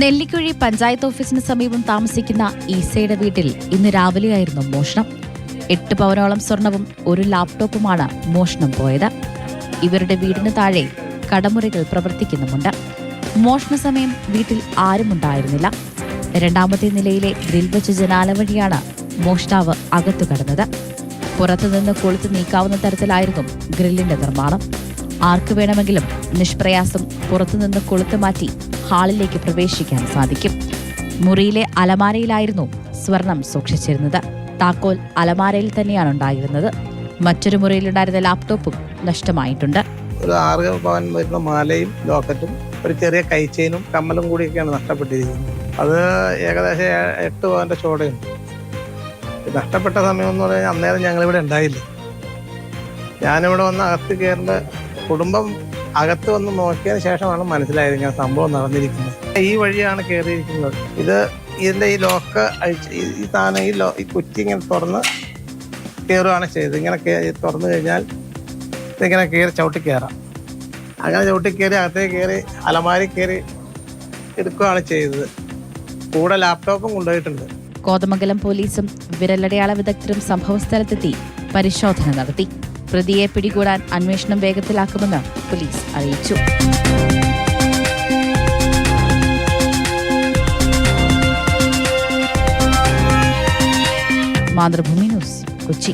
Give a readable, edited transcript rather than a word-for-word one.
നെല്ലിക്കുഴി പഞ്ചായത്ത് ഓഫീസിന് സമീപം താമസിക്കുന്ന ഈസയുടെ വീട്ടിൽ ഇന്ന് രാവിലെയായിരുന്നു മോഷണം. 8 പവനോളം സ്വർണവും ഒരു ലാപ്ടോപ്പുമാണ് മോഷണം പോയത്. ഇവരുടെ വീടിന് താഴെ കടമുറികൾ പ്രവർത്തിക്കുന്നുമുണ്ട്. മോഷണ സമയം വീട്ടിൽ ആരുമുണ്ടായിരുന്നില്ല. 2ാമത്തെ നിലയിലെ ഗ്രിൽ വെച്ച ജനാല വഴിയാണ് മോഷ്ടാവ് അകത്തു കടന്നത്. പുറത്തുനിന്ന് കൊളുത്ത് നീക്കാവുന്ന തരത്തിലായിരുന്നു ഗ്രില്ലിന്റെ നിർമ്മാണം. ആർക്കു വേണമെങ്കിലും നിഷ്പ്രയാസം പുറത്തുനിന്ന് കൊളുത്ത് മാറ്റി ഹാളിലേക്ക് പ്രവേശിക്കാൻ സാധിക്കും. മുറിയിലെ അലമാരയിലായിരുന്നു സ്വർണം സൂക്ഷിച്ചിരുന്നത്. താക്കോൽ അലമാരയിൽ തന്നെയാണ് ഉണ്ടായിരുന്നത്. മറ്റൊരു മുറിയിലുണ്ടായിരുന്ന ലാപ്ടോപ്പും നഷ്ടമായിട്ടുണ്ട്. ഒരു 6 പവൻ വരുന്ന മാലയും ലോക്കറ്റും ഒരു ചെറിയ കൈച്ചെയിനും കമ്മലും കൂടിയൊക്കെയാണ് നഷ്ടപ്പെട്ടിരിക്കുന്നത്. അത് ഏകദേശം 8 പവന്റെ ചോടയുണ്ട്. നഷ്ടപ്പെട്ട സമയം എന്ന് പറഞ്ഞാൽ അന്നേരം ഞങ്ങളിവിടെ ഉണ്ടായില്ല. ഞാനിവിടെ വന്ന് അകത്ത് കയറേണ്ട കുടുംബം അകത്ത് വന്ന് നോക്കിയതിന് ശേഷമാണ് മനസ്സിലായത് ഇങ്ങനെ സംഭവം നടന്നിരിക്കുന്നത്. ഈ വഴിയാണ് കയറിയിരിക്കുന്നത്. ഇതിന്റെ ഈ ലോക്ക് അഴിച്ച് ഈ സാധനം ഈ കുറ്റി ഇങ്ങനെ തുറന്ന് കയറുകയാണ് ചെയ്തത്. ഇങ്ങനെ തുറന്നു കഴിഞ്ഞാൽ ഇതിങ്ങനെ കയറി ചവിട്ടി കയറാം. അങ്ങനെ ചവിട്ടി കയറി അകത്തേക്ക് കയറി അലമാരി കയറി എടുക്കുകയാണ് ചെയ്തത്. കൂടെ ലാപ്ടോപ്പും കൊണ്ടുപോയിട്ടുണ്ട്. കോതമംഗലം പോലീസും വിരലടയാള വിദഗ്ധരും സംഭവസ്ഥലത്തെത്തി പരിശോധന നടത്തി. പ്രതിയെ പിടികൂടാൻ അന്വേഷണം വേഗത്തിലാക്കുമെന്ന് പോലീസ് അറിയിച്ചു. മാതൃഭൂമി ന്യൂസ്, കൊച്ചി.